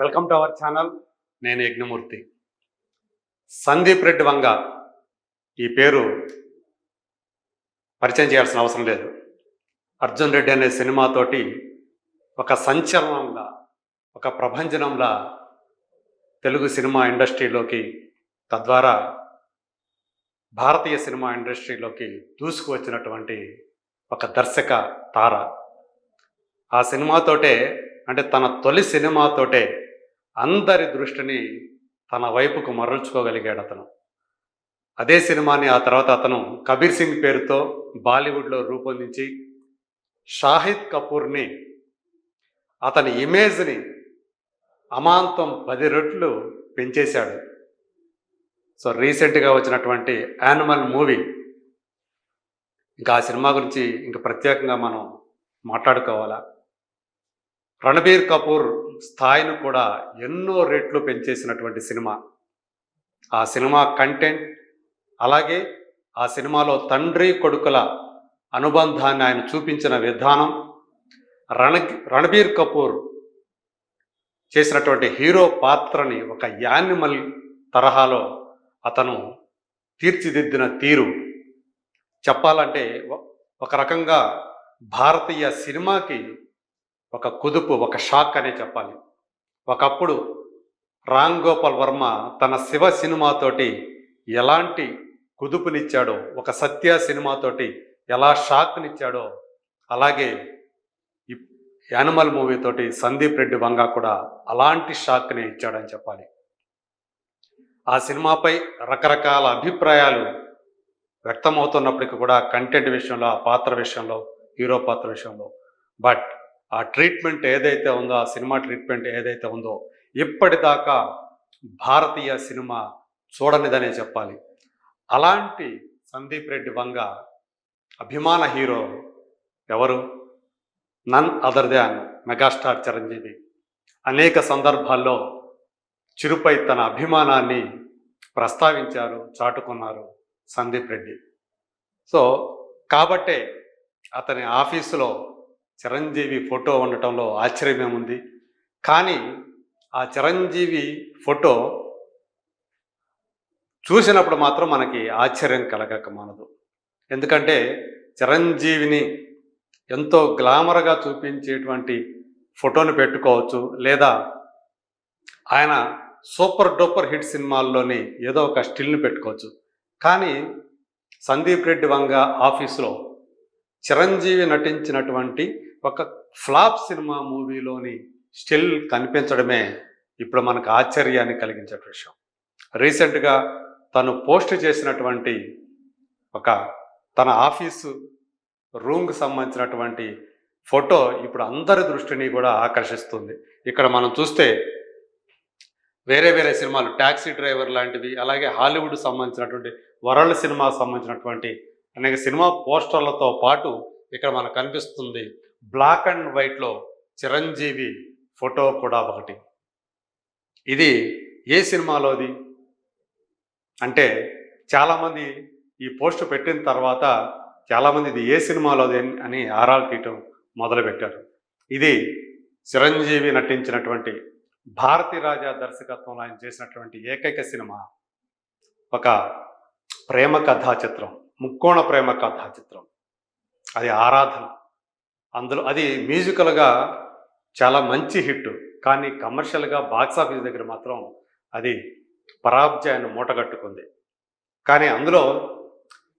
Welcome to our channel. నేను యజ్ఞమూర్తి. సందీప్ రెడ్డి వంగ ఈ పేరు పరిచయం చేయాల్సిన అవసరం లేదు. అర్జున్ రెడ్డి అనే సినిమాతోటి ఒక సంచలనంలా, ఒక ప్రభంజనంలా తెలుగు సినిమా ఇండస్ట్రీలోకి, తద్వారా భారతీయ సినిమా ఇండస్ట్రీలోకి దూసుకువచ్చినటువంటి ఒక దర్శక తార. ఆ సినిమాతోటే, అంటే తన తొలి సినిమాతోటే అందరి దృష్టిని తన వైపుకు మరల్చుకోగలిగాడు అతను. అదే సినిమాని ఆ తర్వాత అతను కబీర్ సింగ్ పేరుతో బాలీవుడ్లో రూపొందించి షాహిద్ కపూర్ని, అతని ఇమేజ్ని అమాంతం 10 రెట్లు పెంచేశాడు. సో రీసెంట్గా వచ్చినటువంటి యానిమల్ మూవీ, ఇంకా ఆ సినిమా గురించి ఇంకా ప్రత్యేకంగా మనం మాట్లాడుకోవాలా? రణబీర్ కపూర్ స్థాయిని కూడా ఎన్నో రెట్లు పెంచేసినటువంటి సినిమా. ఆ సినిమా కంటెంట్, అలాగే ఆ సినిమాలో తండ్రి కొడుకుల అనుబంధాన్ని ఆయన చూపించిన విధానం, రణబీర్ కపూర్ చేసినటువంటి హీరో పాత్రని ఒక యానిమల్ తరహాలో అతను తీర్చిదిద్దిన తీరు చెప్పాలంటే ఒక రకంగా భారతీయ సినిమాకి ఒక కుదుపు, ఒక షాక్ అనే చెప్పాలి. ఒకప్పుడు రామ్ గోపాల్ వర్మ తన శివ సినిమాతోటి ఎలాంటి కుదుపునిచ్చాడో, ఒక సత్య సినిమాతోటి ఎలా షాక్నిచ్చాడో, అలాగే ఈ యానిమల్ మూవీతోటి సందీప్ రెడ్డి వంగ కూడా అలాంటి షాక్ని ఇచ్చాడని చెప్పాలి. ఆ సినిమాపై రకరకాల అభిప్రాయాలు వ్యక్తమవుతున్నప్పటికీ కూడా కంటెంట్ విషయంలో, ఆ పాత్ర విషయంలో, హీరో పాత్ర విషయంలో, బట్ ఆ ట్రీట్మెంట్ ఏదైతే ఉందో, ఆ సినిమా ట్రీట్మెంట్ ఏదైతే ఉందో, ఇప్పటిదాకా భారతీయ సినిమా చూడనిదనే చెప్పాలి. అలాంటి సందీప్ రెడ్డి వంగ అభిమాన హీరో ఎవరు? None other than megastar Chiranjeevi. అనేక సందర్భాల్లో చిరుపై తన అభిమానాన్ని ప్రస్తావించారు, చాటుకున్నారు సందీప్ రెడ్డి. సో కాబట్టే అతని ఆఫీసులో చిరంజీవి ఫోటో ఉండటంలో ఆశ్చర్యమేముంది. కానీ ఆ చిరంజీవి ఫోటో చూసినప్పుడు మాత్రం మనకి ఆశ్చర్యం కలగక మానదు. ఎందుకంటే చిరంజీవిని ఎంతో గ్లామర్గా చూపించేటువంటి ఫోటోను పెట్టుకోవచ్చు, లేదా ఆయన సూపర్ డూపర్ హిట్ సినిమాల్లోని ఏదో ఒక స్టిల్ని పెట్టుకోవచ్చు. కానీ సందీప్ రెడ్డి వంగ ఆఫీసులో చిరంజీవి నటించినటువంటి ఒక ఫ్లాప్ సినిమా మూవీలోని స్టిల్ కనిపించడమే ఇప్పుడు మనకు ఆశ్చర్యాన్ని కలిగించే విషయం. రీసెంట్గా తను పోస్ట్ చేసినటువంటి ఒక తన ఆఫీసు రూమ్కి సంబంధించినటువంటి ఫోటో ఇప్పుడు అందరి దృష్టిని కూడా ఆకర్షిస్తుంది. ఇక్కడ మనం చూస్తే వేరే వేరే సినిమాలు, ట్యాక్సీ డ్రైవర్ లాంటివి, అలాగే హాలీవుడ్ సంబంధించినటువంటి వరల్డ్ సినిమా సంబంధించినటువంటి అనేక సినిమా పోస్టర్లతో పాటు ఇక్కడ మనకు కనిపిస్తుంది బ్లాక్ అండ్ వైట్లో చిరంజీవి ఫోటో కూడా ఒకటి. ఇది ఏ సినిమాలోది అంటే చాలామంది ఈ పోస్ట్ పెట్టిన తర్వాత చాలామంది ఇది ఏ సినిమాలోది అని ఆరాలు తీయటం మొదలుపెట్టారు. ఇది చిరంజీవి నటించినటువంటి భారతీ రాజా దర్శకత్వంలో ఆయన చేసినటువంటి ఏకైక సినిమా, ఒక ప్రేమ కథా చిత్రం, ముక్కోణ ప్రేమ కథా చిత్రం. అది ఆరాధన. అందులో అది మ్యూజికల్గా చాలా మంచి హిట్, కానీ కమర్షియల్గా బాక్సాఫీస్ దగ్గర మాత్రం అది పరాజయాన్ని మూటగట్టుకుంది. కానీ అందులో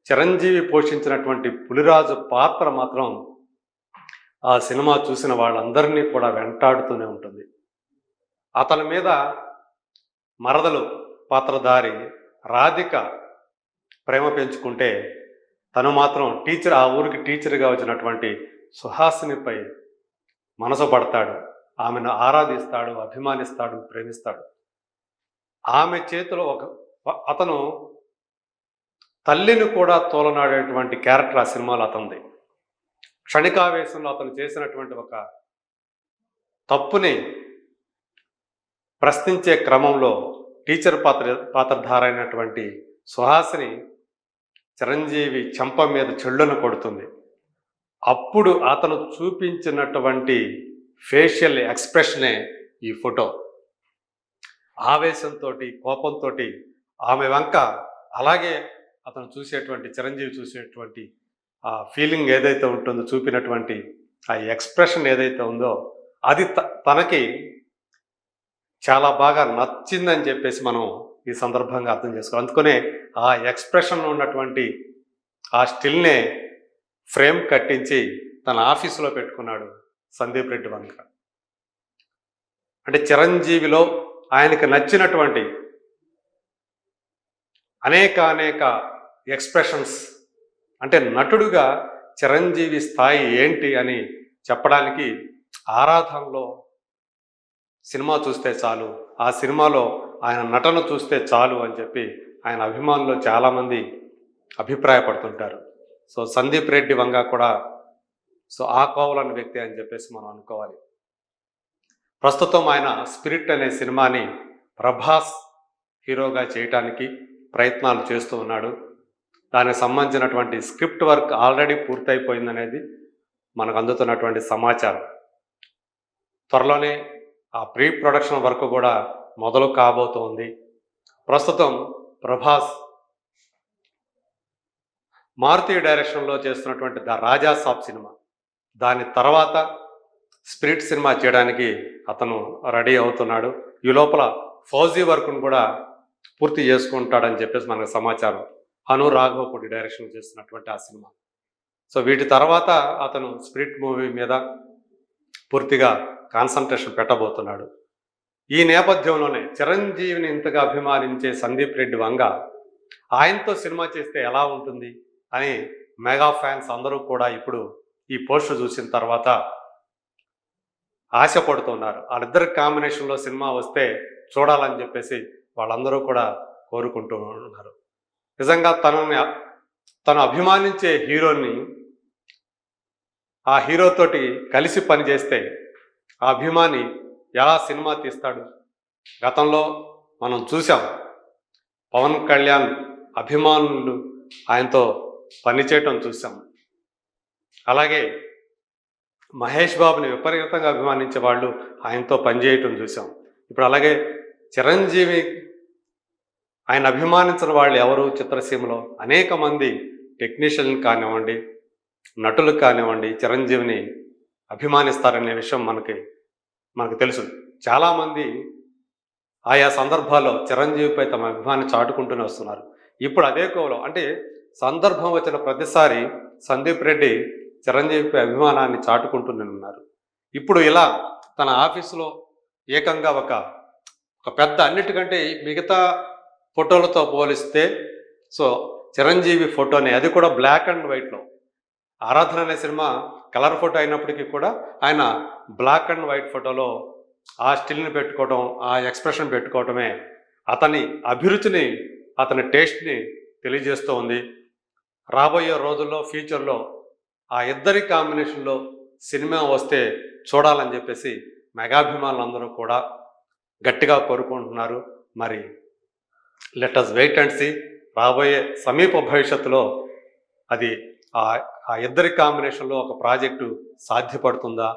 చిరంజీవి పోషించినటువంటి పులిరాజు పాత్ర మాత్రం ఆ సినిమా చూసిన వాళ్ళందరినీ కూడా వెంటాడుతూనే ఉంటుంది. అతని మీద మరదలు పాత్రధారి రాధిక ప్రేమ పెంచుకుంటే తను మాత్రం టీచర్, ఆ ఊరికి టీచర్గా వచ్చినటువంటి సుహాసినిపై మనసు పడతాడు, ఆమెను ఆరాధిస్తాడు, అభిమానిస్తాడు, ప్రేమిస్తాడు. ఆమె చేతిలో అతను తల్లిని కూడా తోలనాడేటువంటి క్యారెక్టర్ ఆ సినిమాలో అతనిది. క్షణికావేశంలో అతను చేసినటువంటి ఒక తప్పుని ప్రశ్నించే క్రమంలో టీచర్ పాత్రధారైనటువంటి సుహాసిని చిరంజీవి చెంప మీద చెళ్ళును కొడుతుంది. అప్పుడు అతను చూపించినటువంటి ఫేషియల్ ఎక్స్ప్రెషనే ఈ ఫోటో. ఆవేశంతో, కోపంతో ఆమె వంక అలాగే అతను చూసేటువంటి చిరంజీవి చూసేటువంటి ఆ ఫీలింగ్ ఏదైతే ఉంటుందో, చూపినటువంటి ఆ ఎక్స్ప్రెషన్ ఏదైతే ఉందో అది తనకి చాలా బాగా నచ్చిందని చెప్పేసి మనం ఈ సందర్భంగా అర్థం చేసుకోవాలి. అందుకనే ఆ ఎక్స్ప్రెషన్ ఉన్నటువంటి ఆ స్టిల్నే ఫ్రేమ్ కట్టించి తన ఆఫీసులో పెట్టుకున్నాడు సందీప్ రెడ్డి వంక. అంటే చిరంజీవిలో ఆయనకు నచ్చినటువంటి అనేక ఎక్స్ప్రెషన్స్, అంటే నటుడుగా చిరంజీవి స్థాయి ఏంటి అని చెప్పడానికి ఆరాధనలో సినిమా చూస్తే చాలు, ఆ సినిమాలో ఆయన నటన చూస్తే చాలు అని చెప్పి ఆయన అభిమానులు చాలామంది అభిప్రాయపడుతుంటారు. సో సందీప్ రెడ్డి వంగ కూడా ఆ కోవలన్న వ్యక్తి అని చెప్పేసి మనం అనుకోవాలి. ప్రస్తుతం ఆయన స్పిరిట్ అనే సినిమాని ప్రభాస్ హీరోగా చేయటానికి ప్రయత్నాలు చేస్తూ ఉన్నాడు. దానికి సంబంధించినటువంటి స్క్రిప్ట్ వర్క్ ఆల్రెడీ పూర్తయిపోయిందనేది మనకు అందుతున్నటువంటి సమాచారం. త్వరలోనే ఆ ప్రీ ప్రొడక్షన్ వర్క్ కూడా మొదలు కాబోతోంది. ప్రస్తుతం ప్రభాస్ మారుతి డైరెక్షన్లో చేస్తున్నటువంటి ద రాజా సాబ్ సినిమా, దాని తర్వాత స్పిరిట్ సినిమా చేయడానికి అతను రెడీ అవుతున్నాడు. ఈ లోపల ఫౌజీ వర్క్ను కూడా పూర్తి చేసుకుంటాడని చెప్పేసి మనకు సమాచారం. అను రాఘవపూడి డైరెక్షన్ చేస్తున్నటువంటి ఆ సినిమా. సో వీటి తర్వాత అతను స్పిరిట్ మూవీ మీద పూర్తిగా కాన్సన్ట్రేషన్ పెట్టబోతున్నాడు. ఈ నేపథ్యంలోనే చిరంజీవిని ఇంతగా అభిమానించే సందీప్ రెడ్డి వంగ ఆయనతో సినిమా చేస్తే ఎలా ఉంటుంది అని మెగా ఫ్యాన్స్ అందరూ కూడా ఇప్పుడు ఈ పోస్టర్ చూసిన తర్వాత ఆశపడుతున్నారు. వాళ్ళిద్దరి కాంబినేషన్లో సినిమా వస్తే చూడాలని చెప్పేసి వాళ్ళందరూ కూడా కోరుకుంటూ ఉన్నారు. నిజంగా తను అభిమానించే హీరోని ఆ హీరోతోటి కలిసి పనిచేస్తే ఆ అభిమాని ఎలా సినిమా తీస్తాడు? గతంలో మనం చూసాం, పవన్ కళ్యాణ్ అభిమానులు ఆయనతో పనిచేయటం చూసాం. అలాగే మహేష్ బాబుని విపరీతంగా అభిమానించే వాళ్ళు ఆయనతో పనిచేయటం చూసాం. ఇప్పుడు అలాగే చిరంజీవి ఆయన అభిమానించిన వాళ్ళు ఎవరు? చిత్రసీమలో అనేక మంది టెక్నీషియన్లు కానివ్వండి, నటులు కానివ్వండి, చిరంజీవిని అభిమానిస్తారనే విషయం మనకు తెలుసు. చాలామంది ఆయా సందర్భాల్లో చిరంజీవిపై తమ అభిమాని చాటుకుంటూనే వస్తున్నారు. ఇప్పుడు అదే కోవలో, అంటే సందర్భం వచ్చిన ప్రతిసారి సందీప్ రెడ్డి చిరంజీవిపై అభిమానాన్ని చాటుకుంటూనే ఉన్నారు. ఇప్పుడు ఇలా తన ఆఫీసులో ఏకంగా ఒక పెద్ద, అన్నిటికంటే మిగతా ఫోటోలతో పోలిస్తే సో చిరంజీవి ఫోటోని, అది కూడా బ్లాక్ అండ్ వైట్లో, ఆరాధన అనే సినిమా కలర్ ఫోటో అయినప్పటికీ కూడా ఆయన బ్లాక్ అండ్ వైట్ ఫోటోలో ఆ స్టిల్ని పెట్టుకోవడం, ఆ ఎక్స్ప్రెషన్ పెట్టుకోవటమే అతని అభిరుచిని, అతని టేస్ట్ని తెలియజేస్తూ ఉంది. రాబోయే రోజుల్లో, ఫ్యూచర్లో ఆ ఇద్దరి కాంబినేషన్లో సినిమా వస్తే చూడాలని చెప్పేసి మెగాభిమానులందరూ కూడా గట్టిగా కోరుకుంటున్నారు. మరి let us wait and see. రాబోయే సమీప భవిష్యత్తులో అది ఆ ఇద్దరి కాంబినేషన్లో ఒక ప్రాజెక్టు సాధ్యపడుతుందా,